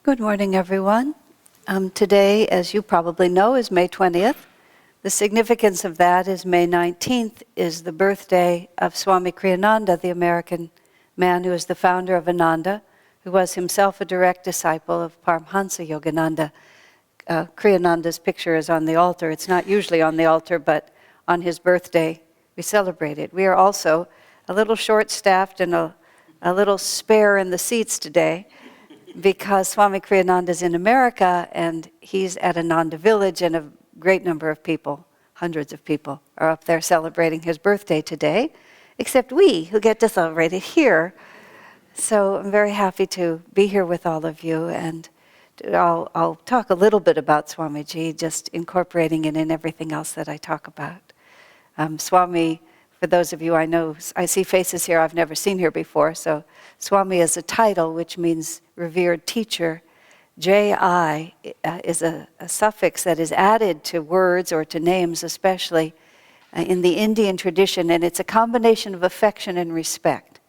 Good morning, everyone. Today, as you probably know, is May 20th. The significance of that is May 19th is the birthday of Swami Kriyananda, the American man who is the founder of Ananda, who was himself a direct disciple of Paramhansa Yogananda. Kriyananda's picture is on the altar. It's not usually on the altar, but on his birthday we celebrate it. We are also a little short-staffed and a little spare in the seats today, because Swami Kriyananda is in America and he's at Ananda Village, and a great number of people, hundreds of people, are up there celebrating his birthday today, except we who get to celebrate it here. So I'm very happy to be here with all of you, and I'll talk a little bit about Swamiji, just incorporating it in everything else that I talk about. Swami, for those of you I know, I see faces here I've never seen here before, so Swami is a title which means revered teacher. J-I is a suffix that is added to words or to names, especially in the Indian tradition, and it's a combination of affection and respect.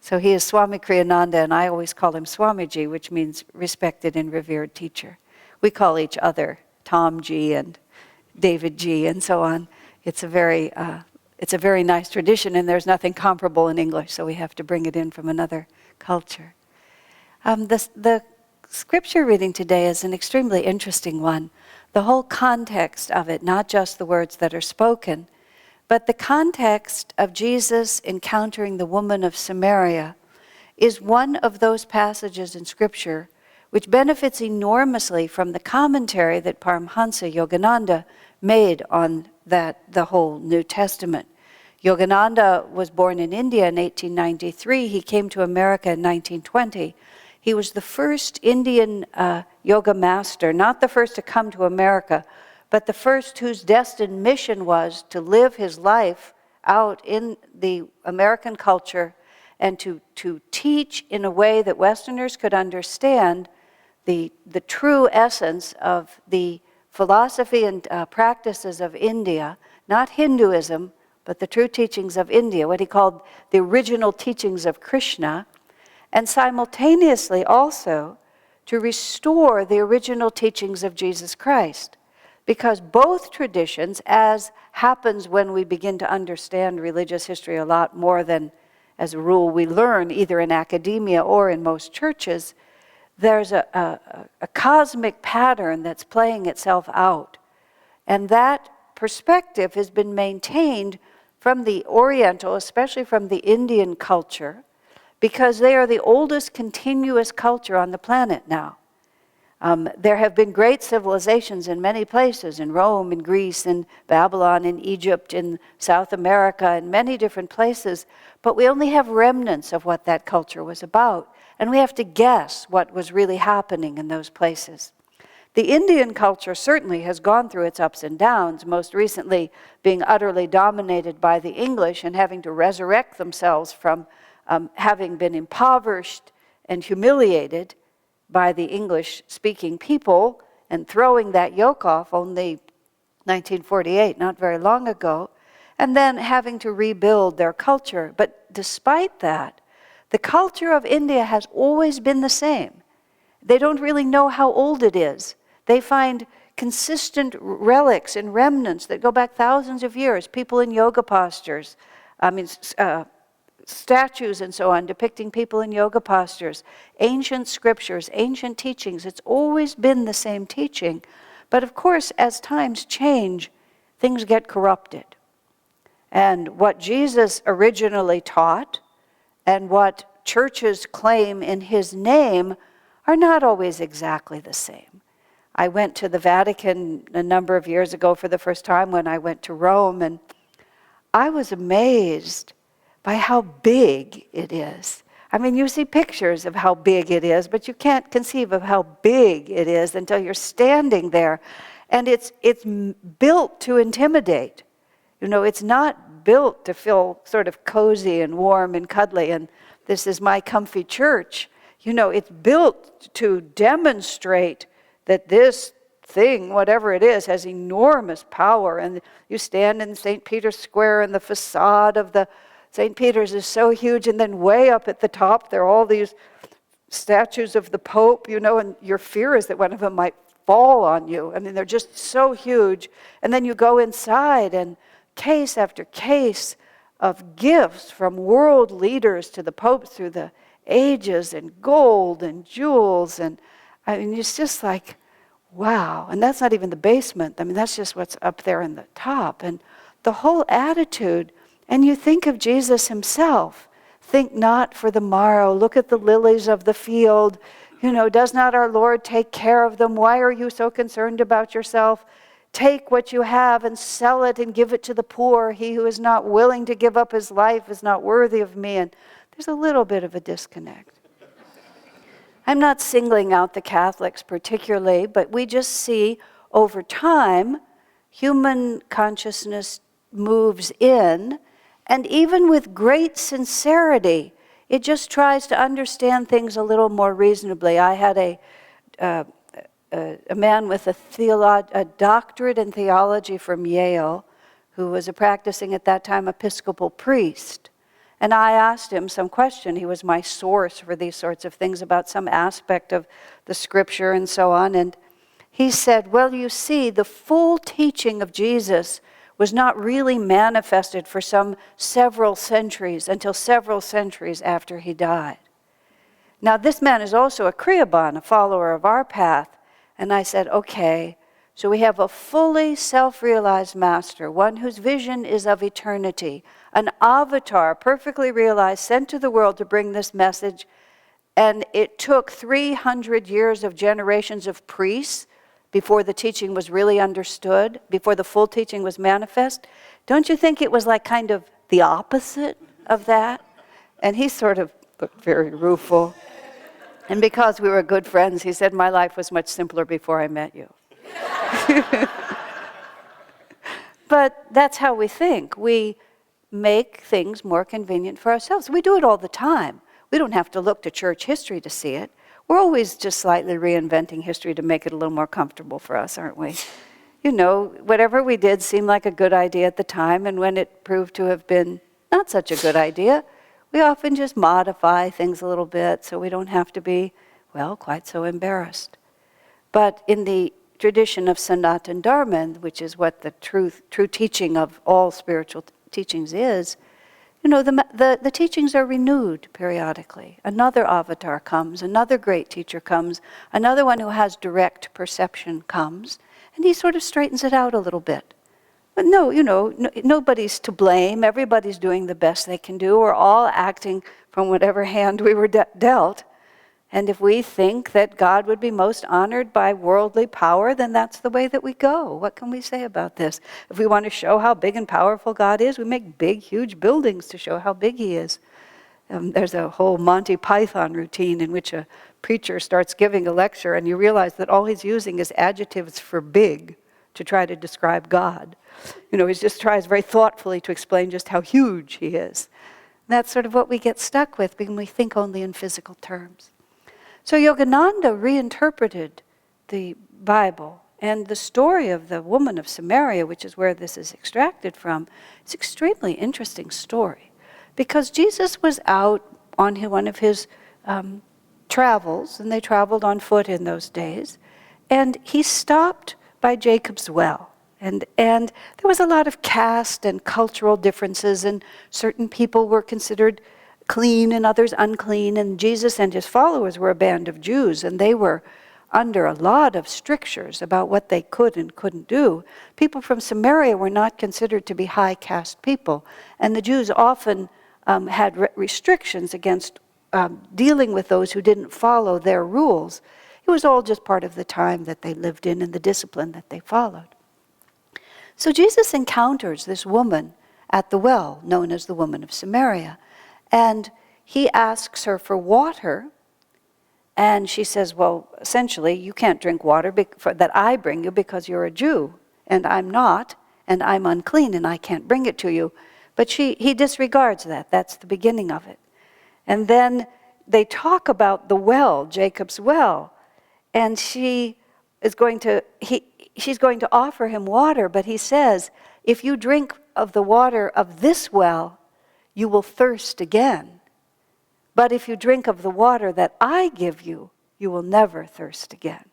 So he is Swami Kriyananda, and I always call him Swamiji, which means respected and revered teacher. We call each other Tom G and David G and so on. It's a very nice tradition, and there's nothing comparable in English, so we have to bring it in from another culture. The scripture reading today is an extremely interesting one. The whole context of it, not just the words that are spoken, but the context of Jesus encountering the woman of Samaria is one of those passages in scripture which benefits enormously from the commentary that Paramhansa Yogananda made on the whole New Testament. Yogananda was born in India in 1893. He came to America in 1920. He was the first Indian yoga master, not the first to come to America, but the first whose destined mission was to live his life out in the American culture and to teach in a way that Westerners could understand the true essence of the philosophy and practices of India, not Hinduism, but the true teachings of India, what he called the original teachings of Krishna, and simultaneously also to restore the original teachings of Jesus Christ. Because both traditions, as happens when we begin to understand religious history a lot more than, as a rule, we learn either in academia or in most churches, there's a cosmic pattern that's playing itself out. And that perspective has been maintained from the Oriental, especially from the Indian culture, because they are the oldest continuous culture on the planet now. There have been great civilizations in many places, in Rome, in Greece, in Babylon, in Egypt, in South America, in many different places, but we only have remnants of what that culture was about, and we have to guess what was really happening in those places. The Indian culture certainly has gone through its ups and downs, most recently being utterly dominated by the English and having to resurrect themselves from having been impoverished and humiliated by the English-speaking people and throwing that yoke off only 1948, not very long ago, and then having to rebuild their culture. But despite that, the culture of India has always been the same. They don't really know how old it is. They find consistent relics and remnants that go back thousands of years, people in yoga postures, statues and so on depicting people in yoga postures, ancient scriptures, ancient teachings. It's always been the same teaching. But of course, as times change, things get corrupted. And what Jesus originally taught and what churches claim in his name are not always exactly the same. I went to the Vatican a number of years ago for the first time when I went to Rome, and I was amazed by how big it is. I mean, you see pictures of how big it is, but you can't conceive of how big it is until you're standing there. And it's built to intimidate. You know, it's not built to feel sort of cozy and warm and cuddly, and this is my comfy church. You know, it's built to demonstrate that this thing, whatever it is, has enormous power. And you stand in St. Peter's Square, and the facade of the St. Peter's is so huge, and then way up at the top there are all these statues of the Pope, and your fear is that one of them might fall on you. I mean, they're just so huge. And then you go inside, and case after case of gifts from world leaders to the Pope through the ages, and gold and jewels. And I mean, it's just like, wow. And that's not even the basement. I mean, that's just what's up there in the top. And the whole attitude, and you think of Jesus himself. Think not for the morrow. Look at the lilies of the field. Does not our Lord take care of them? Why are you so concerned about yourself? Take what you have and sell it and give it to the poor. He who is not willing to give up his life is not worthy of me. And there's a little bit of a disconnect. I'm not singling out the Catholics particularly, but we just see over time, human consciousness moves in, and even with great sincerity, it just tries to understand things a little more reasonably. I had a man with a doctorate in theology from Yale, who was a practicing at that time Episcopal priest. And I asked him some question. He was my source for these sorts of things about some aspect of the scripture and so on. And he said, well, you see, the full teaching of Jesus was not really manifested for several centuries, until several centuries after he died. Now, this man is also a Kriyaban, a follower of our path. And I said, okay, so we have a fully self-realized master, one whose vision is of eternity, an avatar, perfectly realized, sent to the world to bring this message. And it took 300 years of generations of priests before the teaching was really understood, before the full teaching was manifest. Don't you think it was like kind of the opposite of that? And he sort of looked very rueful. And because we were good friends, he said, my life was much simpler before I met you. But that's how we think. We make things more convenient for ourselves. We do it all the time. We don't have to look to church history to see it. We're always just slightly reinventing history to make it a little more comfortable for us, aren't we? Whatever we did seemed like a good idea at the time, and when it proved to have been not such a good idea, we often just modify things a little bit so we don't have to be, quite so embarrassed. But in the tradition of Sanatan Dharma, which is what the true teaching of all spiritual teachings is, the teachings are renewed periodically. Another avatar comes, another great teacher comes, another one who has direct perception comes, and he sort of straightens it out a little bit. But nobody's to blame. Everybody's doing the best they can do. We're all acting from whatever hand we were dealt. And if we think that God would be most honored by worldly power, then that's the way that we go. What can we say about this? If we want to show how big and powerful God is, we make big, huge buildings to show how big he is. There's a whole Monty Python routine in which a preacher starts giving a lecture, and you realize that all he's using is adjectives for big to try to describe God. He just tries very thoughtfully to explain just how huge he is. And that's sort of what we get stuck with when we think only in physical terms. So Yogananda reinterpreted the Bible, and the story of the woman of Samaria, which is where this is extracted from, is an extremely interesting story. Because Jesus was out on one of his travels, and they traveled on foot in those days, and he stopped by Jacob's well. And there was a lot of caste and cultural differences, and certain people were considered clean and others unclean, and Jesus and his followers were a band of Jews, and they were under a lot of strictures about what they could and couldn't do. People from Samaria were not considered to be high caste people, and the Jews often had restrictions against dealing with those who didn't follow their rules. It was all just part of the time that they lived in and the discipline that they followed. So Jesus encounters this woman at the well, known as the woman of Samaria, and he asks her for water, and she says, well, essentially, you can't drink water that I bring you because you're a Jew, and I'm not, and I'm unclean, and I can't bring it to you. But he disregards that. That's the beginning of it. And then they talk about the well, Jacob's well, and she's going to offer him water, but he says, if you drink of the water of this well, you will thirst again. But if you drink of the water that I give you, you will never thirst again.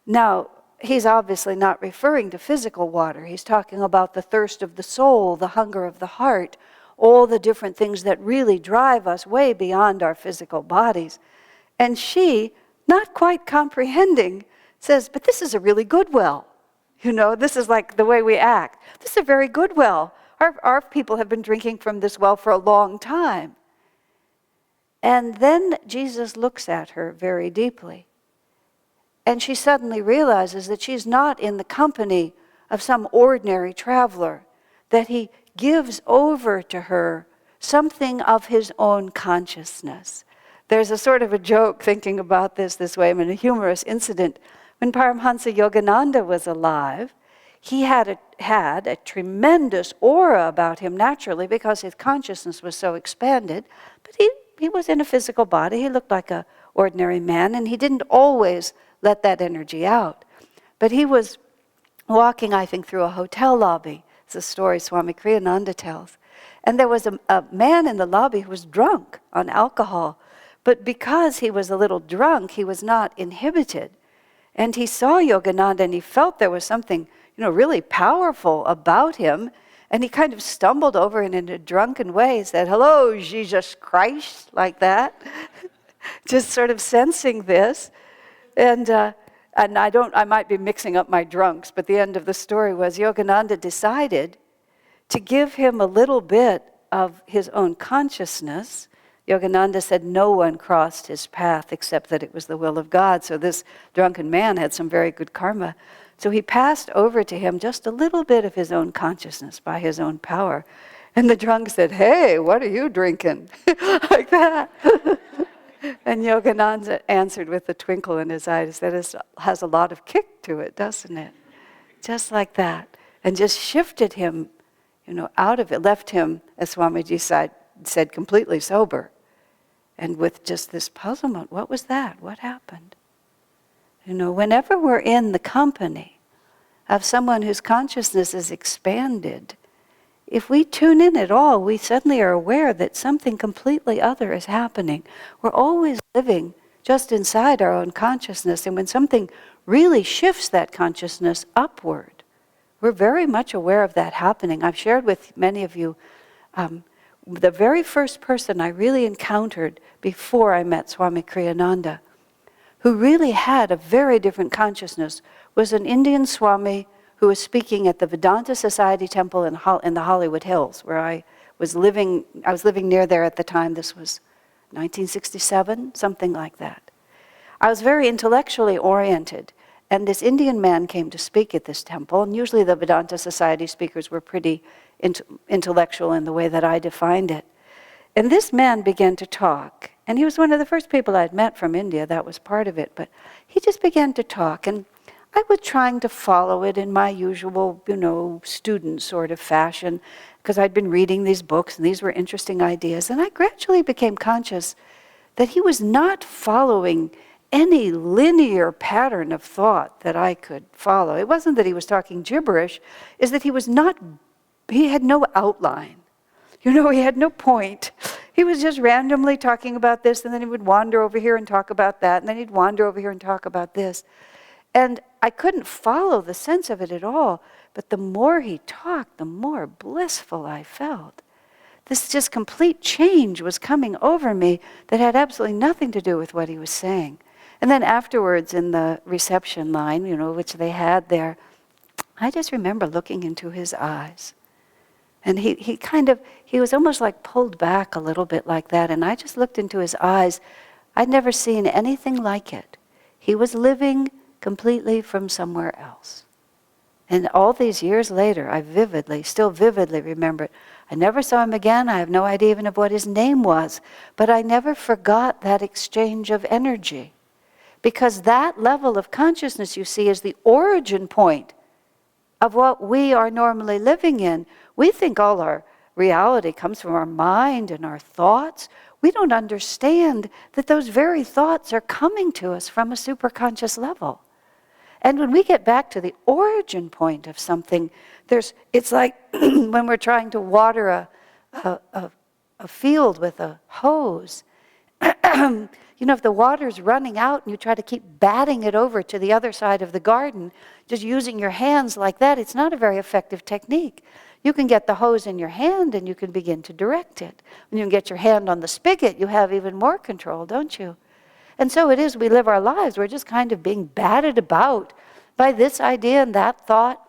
Now, he's obviously not referring to physical water. He's talking about the thirst of the soul, the hunger of the heart, all the different things that really drive us way beyond our physical bodies. And she, not quite comprehending, says, but this is a really good well. You know, this is like the way we act. This is a very good well. Our people have been drinking from this well for a long time. And then Jesus looks at her very deeply. And she suddenly realizes that she's not in the company of some ordinary traveler, that he gives over to her something of his own consciousness. There's a sort of a joke thinking about this way, a humorous incident. When Paramhansa Yogananda was alive, he had a tremendous aura about him naturally because his consciousness was so expanded, but he was in a physical body. He looked like an ordinary man, and he didn't always let that energy out. But he was walking, I think, through a hotel lobby. It's a story Swami Kriyananda tells. And there was a man in the lobby who was drunk on alcohol. But because he was a little drunk, he was not inhibited. And he saw Yogananda, and he felt there was something, really powerful about him. And he kind of stumbled over and in a drunken way said, "Hello, Jesus Christ," like that. Just sort of sensing this. And I might be mixing up my drunks, but the end of the story was Yogananda decided to give him a little bit of his own consciousness. Yogananda said no one crossed his path except that it was the will of God. So this drunken man had some very good karma. So he passed over to him just a little bit of his own consciousness by his own power. And the drunk said, "Hey, what are you drinking?" Like that. And Yogananda answered with a twinkle in his eyes that has a lot of kick to it, doesn't it? Just like that. And just shifted him, out of it, left him, as Swamiji said, completely sober. And with just this puzzlement, what was that? What happened? Whenever we're in the company of someone whose consciousness is expanded, if we tune in at all, we suddenly are aware that something completely other is happening. We're always living just inside our own consciousness, and when something really shifts that consciousness upward, we're very much aware of that happening. I've shared with many of you the very first person I really encountered before I met Swami Kriyananda, who really had a very different consciousness, was an Indian Swami who was speaking at the Vedanta Society Temple in the Hollywood Hills, where I was living near there at the time. This was 1967, something like that. I was very intellectually oriented, and this Indian man came to speak at this temple, and usually the Vedanta Society speakers were pretty intellectual in the way that I defined it. And this man began to talk, and he was one of the first people I'd met from India. That was part of it, but he just began to talk, and I was trying to follow it in my usual, student sort of fashion, because I'd been reading these books, and these were interesting ideas, and I gradually became conscious that he was not following any linear pattern of thought that I could follow. It wasn't that he was talking gibberish, is that he had no outline. He had no point. He was just randomly talking about this, and then he would wander over here and talk about that, and then he'd wander over here and talk about this. And I couldn't follow the sense of it at all, but the more he talked, the more blissful I felt. This just complete change was coming over me that had absolutely nothing to do with what he was saying. And then afterwards in the reception line, which they had there, I just remember looking into his eyes. And he was almost like pulled back a little bit like that, and I just looked into his eyes. I'd never seen anything like it. He was living completely from somewhere else. And all these years later, I still vividly remember it. I never saw him again. I have no idea even of what his name was. But I never forgot that exchange of energy. Because that level of consciousness, you see, is the origin point of what we are normally living in. We think all our reality comes from our mind and our thoughts. We don't understand that those very thoughts are coming to us from a superconscious level. And when we get back to the origin point of something, it's like when we're trying to water a field with a hose, if the water's running out and you try to keep batting it over to the other side of the garden, just using your hands like that, it's not a very effective technique. You can get the hose in your hand and you can begin to direct it. When you get your hand on the spigot, you have even more control, don't you? And so it is, we live our lives. We're just kind of being batted about by this idea and that thought,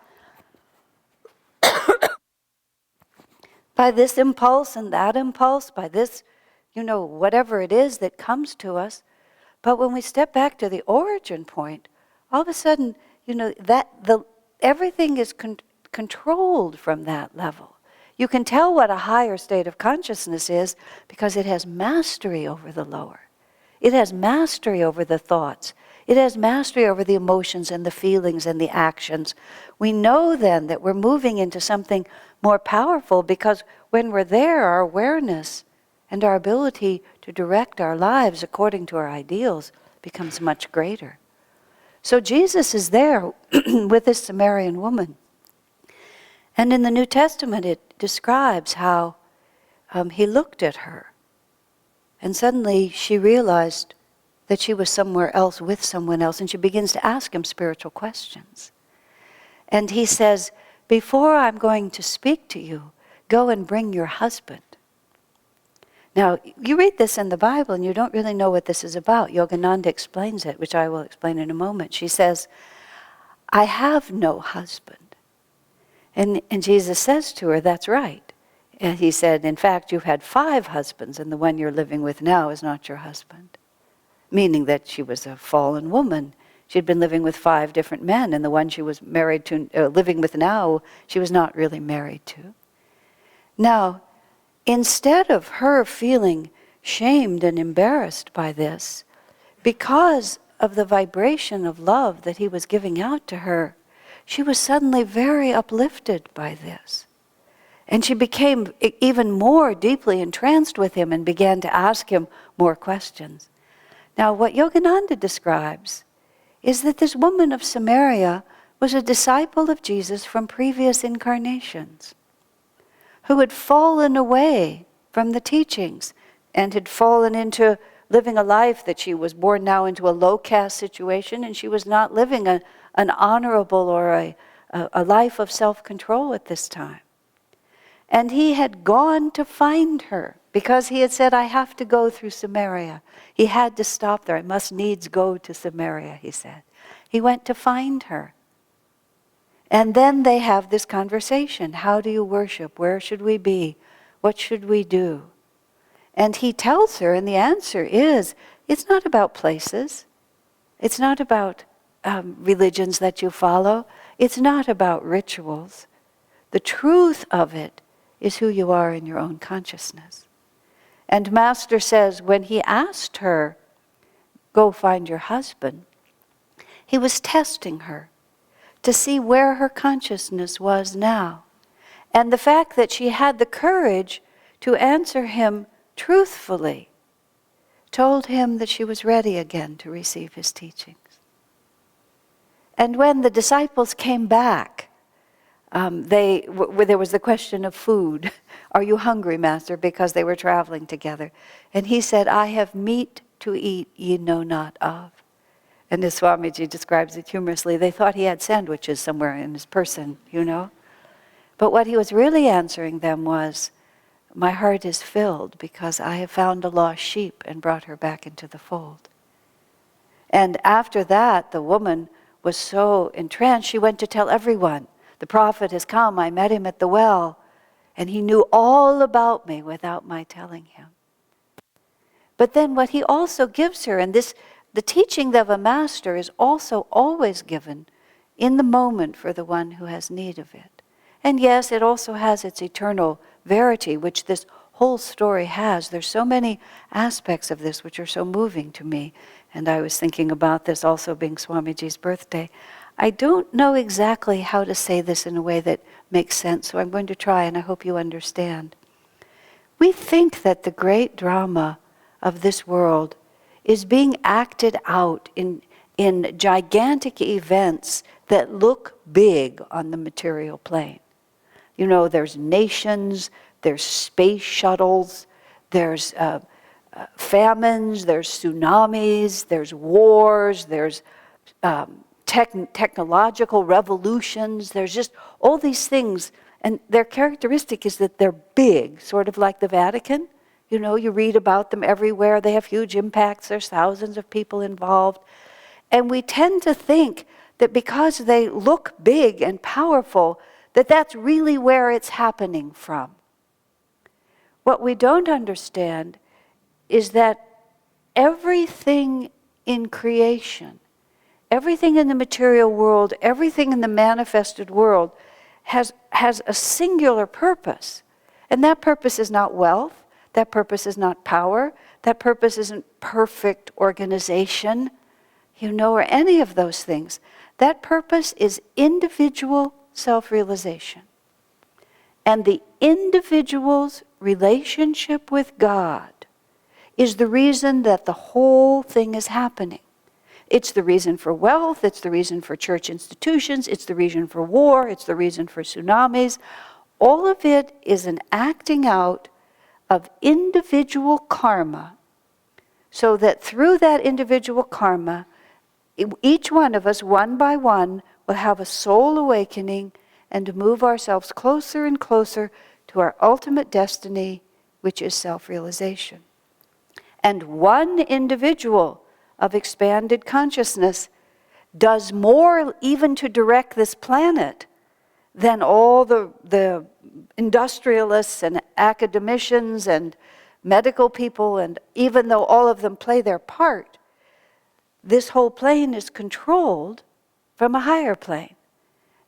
by this impulse and that impulse, by this, whatever it is that comes to us. But when we step back to the origin point, all of a sudden, everything is controlled from that level. You can tell what a higher state of consciousness is because it has mastery over the lower. It has mastery over the thoughts. It has mastery over the emotions and the feelings and the actions. We know then that we're moving into something more powerful because when we're there, our awareness and our ability to direct our lives according to our ideals becomes much greater. So Jesus is there with this Sumerian woman. And in the New Testament it describes how he looked at her. And suddenly she realized that she was somewhere else with someone else, and she begins to ask him spiritual questions. And he says, before I'm going to speak to you, go and bring your husband. Now, you read this in the Bible and you don't really know what this is about. Yogananda explains it, which I will explain in a moment. She says, I have no husband. And Jesus says to her, that's right. And he said, in fact, you've had 5 husbands and the one you're living with now is not your husband. Meaning that she was a fallen woman. She'd been living with 5 different men, and the one she was married to, living with now, she was not really married to. Now, instead of her feeling shamed and embarrassed by this, because of the vibration of love that he was giving out to her, she was suddenly very uplifted by this. And she became even more deeply entranced with him and began to ask him more questions. Now, what Yogananda describes is that this woman of Samaria was a disciple of Jesus from previous incarnations, who had fallen away from the teachings and had fallen into living a life that she was born now into a low-caste situation, and she was not living an honorable or a life of self-control at this time. And he had gone to find her because he had said, I have to go through Samaria. He had to stop there. I must needs go to Samaria, he said. He went to find her. And then they have this conversation. How do you worship? Where should we be? What should we do? And he tells her, and the answer is, it's not about places. It's not about religions that you follow. It's not about rituals. The truth of it is who you are in your own consciousness. And Master says, when he asked her, go find your husband, he was testing her to see where her consciousness was now. And the fact that she had the courage to answer him truthfully told him that she was ready again to receive his teachings. And when the disciples came back, there was the question of food. Are you hungry, Master? Because they were traveling together. And he said, I have meat to eat ye know not of. And as Swamiji describes it humorously, they thought he had sandwiches somewhere in his person, But what he was really answering them was, my heart is filled because I have found a lost sheep and brought her back into the fold. And after that, the woman was so entranced, she went to tell everyone, the prophet has come, I met him at the well, and he knew all about me without my telling him. But then what he also gives her, and the teaching of a master is also always given in the moment for the one who has need of it. And yes, it also has its eternal verity, which this whole story has. There's so many aspects of this which are so moving to me. And I was thinking about this also being Swamiji's birthday. I don't know exactly how to say this in a way that makes sense, so I'm going to try, and I hope you understand. We think that the great drama of this world is being acted out in gigantic events that look big on the material plane. There's nations, there's space shuttles, there's famines, there's tsunamis, there's wars, there's technological revolutions, there's just all these things. And their characteristic is that they're big, sort of like the Vatican. You know, you read about them everywhere. They have huge impacts. There's thousands of people involved. And we tend to think that because they look big and powerful, that that's really where it's happening from. What we don't understand is that everything in creation, everything in the material world, everything in the manifested world has a singular purpose. And that purpose is not wealth, that purpose is not power, that purpose isn't perfect organization, you know, or any of those things. That purpose is individual self-realization. And the individual's relationship with God is the reason that the whole thing is happening. It's the reason for wealth, it's the reason for church institutions, it's the reason for war, it's the reason for tsunamis. All of it is an acting out of individual karma, so that through that individual karma, each one of us, one by one, will have a soul awakening and move ourselves closer and closer to our ultimate destiny, which is self-realization. And one individual of expanded consciousness does more even to direct this planet than all the industrialists and academicians and medical people, and even though all of them play their part, this whole plane is controlled from a higher plane.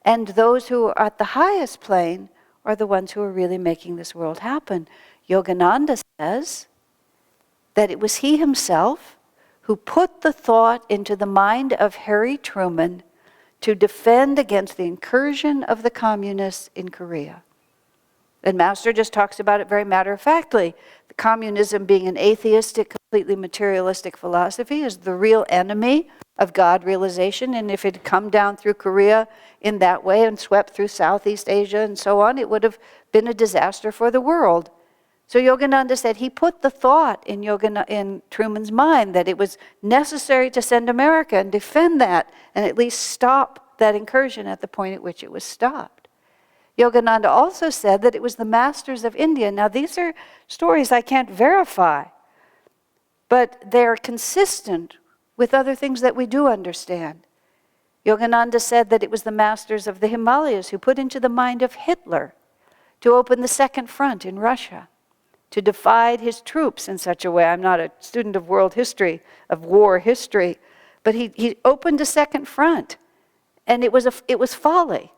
And those who are at the highest plane are the ones who are really making this world happen. Yogananda says that it was he himself who put the thought into the mind of Harry Truman to defend against the incursion of the communists in Korea. And Master just talks about it very matter-of-factly. Communism, being an atheistic, completely materialistic philosophy, is the real enemy of God realization. And if it had come down through Korea in that way and swept through Southeast Asia and so on, it would have been a disaster for the world. So Yogananda said he put the thought in Truman's mind that it was necessary to send America and defend that and at least stop that incursion at the point at which it was stopped. Yogananda also said that it was the masters of India. Now these are stories I can't verify, but they're consistent with other things that we do understand. Yogananda said that it was the masters of the Himalayas who put into the mind of Hitler to open the second front in Russia, to divide his troops in such a way. I'm not a student of world history, of war history, but he opened a second front, and it was folly.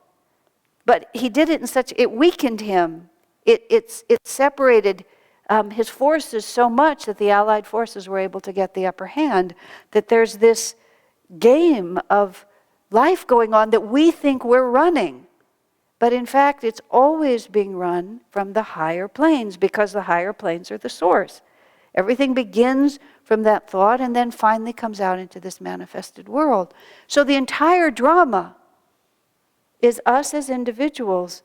But he did it in such, it weakened him. It separated his forces so much that the Allied forces were able to get the upper hand, that there's this game of life going on that we think we're running. But in fact, it's always being run from the higher planes, because the higher planes are the source. Everything begins from that thought and then finally comes out into this manifested world. So the entire drama is us as individuals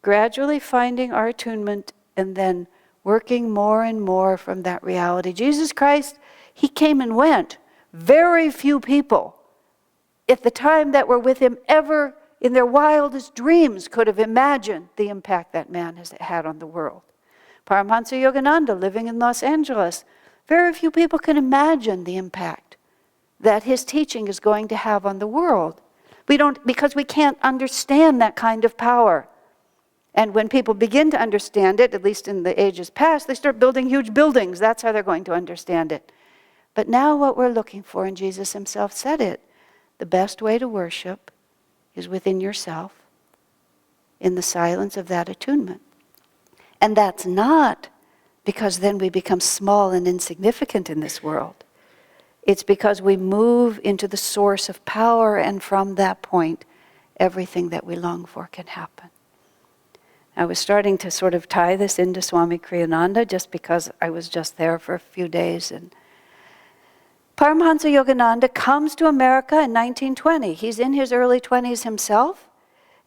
gradually finding our attunement and then working more and more from that reality. Jesus Christ, he came and went. Very few people at the time that were with him ever in their wildest dreams could have imagined the impact that man has had on the world. Paramhansa Yogananda, living in Los Angeles, very few people can imagine the impact that his teaching is going to have on the world. We don't, because we can't understand that kind of power. And when people begin to understand it, at least in the ages past, they start building huge buildings. That's how they're going to understand it. But now what we're looking for, and Jesus himself said it, the best way to worship is within yourself, in the silence of that attunement. And that's not because then we become small and insignificant in this world. It's because we move into the source of power, and from that point, everything that we long for can happen. I was starting to sort of tie this into Swami Kriyananda just because I was just there for a few days. And Paramhansa Yogananda comes to America in 1920. He's in his early 20s himself,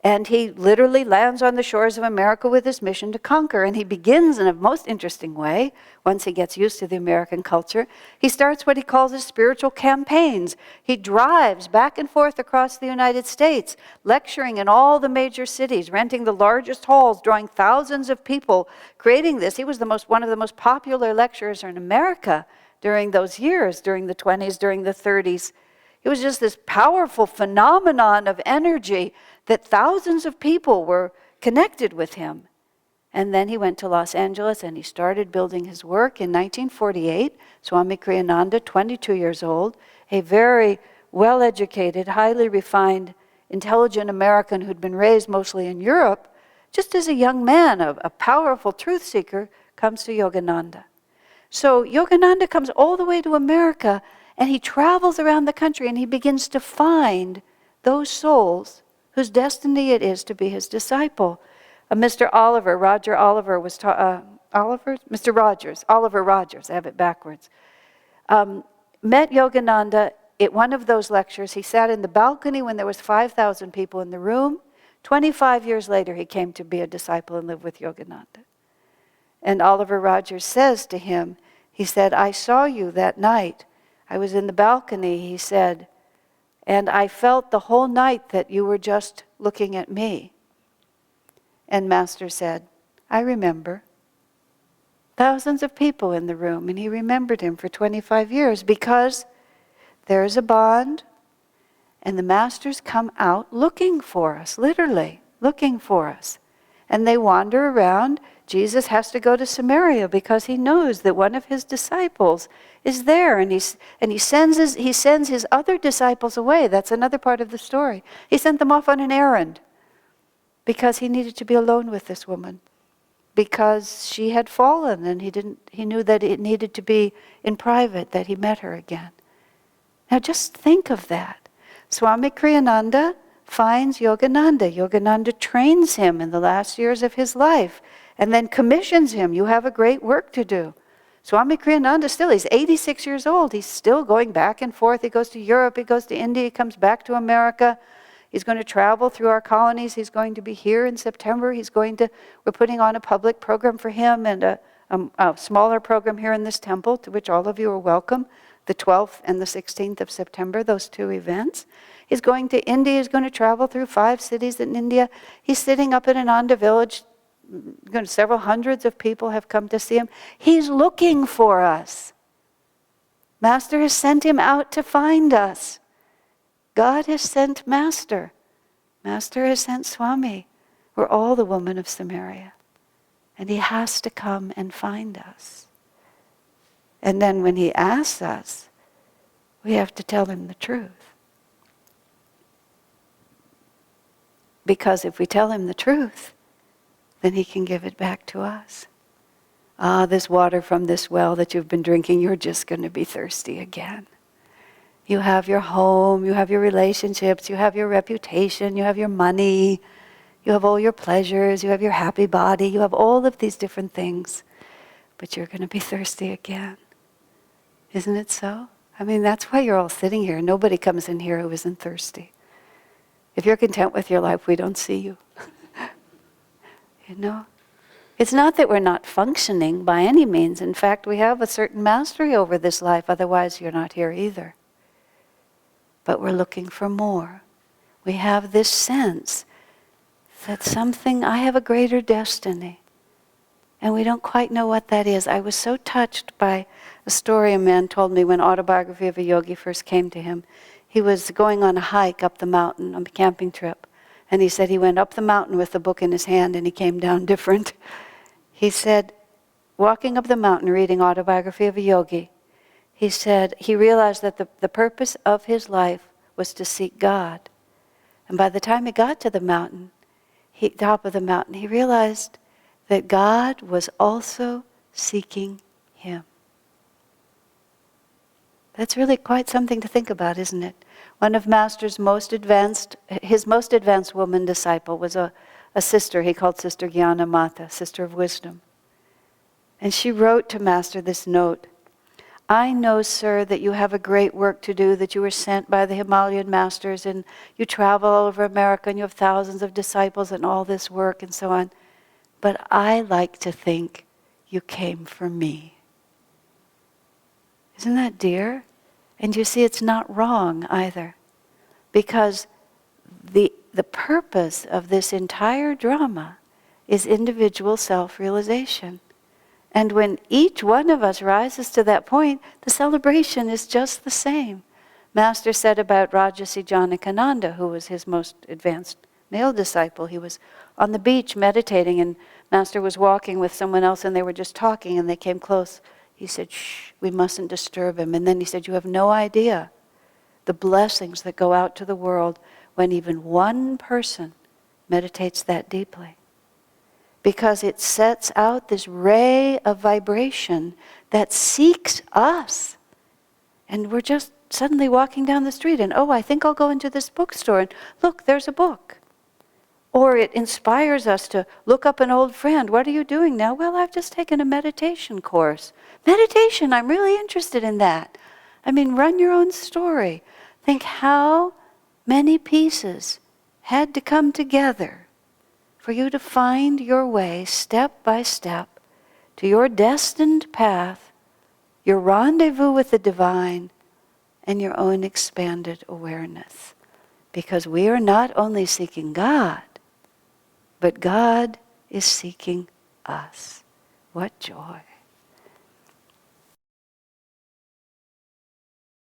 And he literally lands on the shores of America with his mission to conquer. And he begins in a most interesting way, once he gets used to the American culture. He starts what he calls his spiritual campaigns. He drives back and forth across the United States, lecturing in all the major cities, renting the largest halls, drawing thousands of people, creating this. He was one of the most popular lecturers in America during those years, during the 20s, during the 30s. It was just this powerful phenomenon of energy that thousands of people were connected with him. And then he went to Los Angeles and he started building his work in 1948. Swami Kriyananda, 22 years old, a very well-educated, highly refined, intelligent American who'd been raised mostly in Europe, just as a young man, a powerful truth seeker, comes to Yogananda. So Yogananda comes all the way to America, and he travels around the country and he begins to find those souls whose destiny it is to be his disciple. Mr. Oliver, Roger Oliver was Mr. Rogers, Oliver Rogers, I have it backwards, met Yogananda at one of those lectures. He sat in the balcony when there was 5,000 people in the room. 25 years later, he came to be a disciple and live with Yogananda. And Oliver Rogers says to him, he said, "I saw you that night. I was in the balcony," he said, "and I felt the whole night that you were just looking at me." And Master said, "I remember." Thousands of people in the room, and he remembered him for 25 years because there is a bond, and the Masters come out looking for us, literally looking for us. And they wander around. Jesus has to go to Samaria because he knows that one of his disciples is there, and he sends his other disciples away. That's another part of the story. He sent them off on an errand because he needed to be alone with this woman, because she had fallen, and he knew that it needed to be in private that he met her again. Now just think of that. Swami Kriyananda finds Yogananda. Yogananda trains him in the last years of his life and then commissions him. "You have a great work to do." Swami Kriyananda he's 86 years old. He's still going back and forth. He goes to Europe, he goes to India, he comes back to America. He's going to travel through our colonies. He's going to be here in September. We're putting on a public program for him and a smaller program here in this temple, to which all of you are welcome, the 12th and the 16th of September, those two events. He's going to India. He's going to travel through 5 cities in India. He's sitting up in Ananda village. Several hundreds of people have come to see him. He's looking for us. Master has sent him out to find us. God has sent Master. Master has sent Swami. We're all the woman of Samaria. And he has to come and find us. And then when he asks us, we have to tell him the truth. Because if we tell him the truth, then he can give it back to us. This water from this well that you've been drinking, you're just going to be thirsty again. You have your home, you have your relationships, you have your reputation, you have your money, you have all your pleasures, you have your happy body, you have all of these different things. But you're going to be thirsty again. Isn't it so? I mean, that's why you're all sitting here. Nobody comes in here who isn't thirsty. If you're content with your life, we don't see you. You know? It's not that we're not functioning by any means. In fact, we have a certain mastery over this life, otherwise you're not here either. But we're looking for more. We have this sense that I have a greater destiny. And we don't quite know what that is. I was so touched by a story a man told me when Autobiography of a Yogi first came to him. He was going on a hike up the mountain on a camping trip. And he said he went up the mountain with the book in his hand and he came down different. He said, walking up the mountain reading Autobiography of a Yogi, he said he realized that the purpose of his life was to seek God. And by the time he got to the mountain, top of the mountain, he realized that God was also seeking him. That's really quite something to think about, isn't it? One of Master's his most advanced woman disciple was a sister he called Sister Gyana Mata, Sister of Wisdom. And she wrote to Master this note: I know, sir, that you have a great work to do, that you were sent by the Himalayan masters, and you travel all over America, and you have thousands of disciples and all this work and so on. But I like to think you came for me. Isn't that dear? And you see, it's not wrong either. Because the purpose of this entire drama is individual self-realization. And when each one of us rises to that point, the celebration is just the same. Master said about Rajasi Janakananda, who was his most advanced male disciple, he was on the beach meditating, and Master was walking with someone else, and they were just talking, and they came close. He said, shh, we mustn't disturb him. And then he said, you have no idea the blessings that go out to the world when even one person meditates that deeply. Because it sets out this ray of vibration that seeks us. And we're just suddenly walking down the street and, oh, I think I'll go into this bookstore and look, there's a book. Or it inspires us to look up an old friend. What are you doing now? Well, I've just taken a meditation course. Meditation, I'm really interested in that. I mean, run your own story. Think how many pieces had to come together for you to find your way step by step to your destined path, your rendezvous with the divine, and your own expanded awareness. Because we are not only seeking God, but God is seeking us. What joy.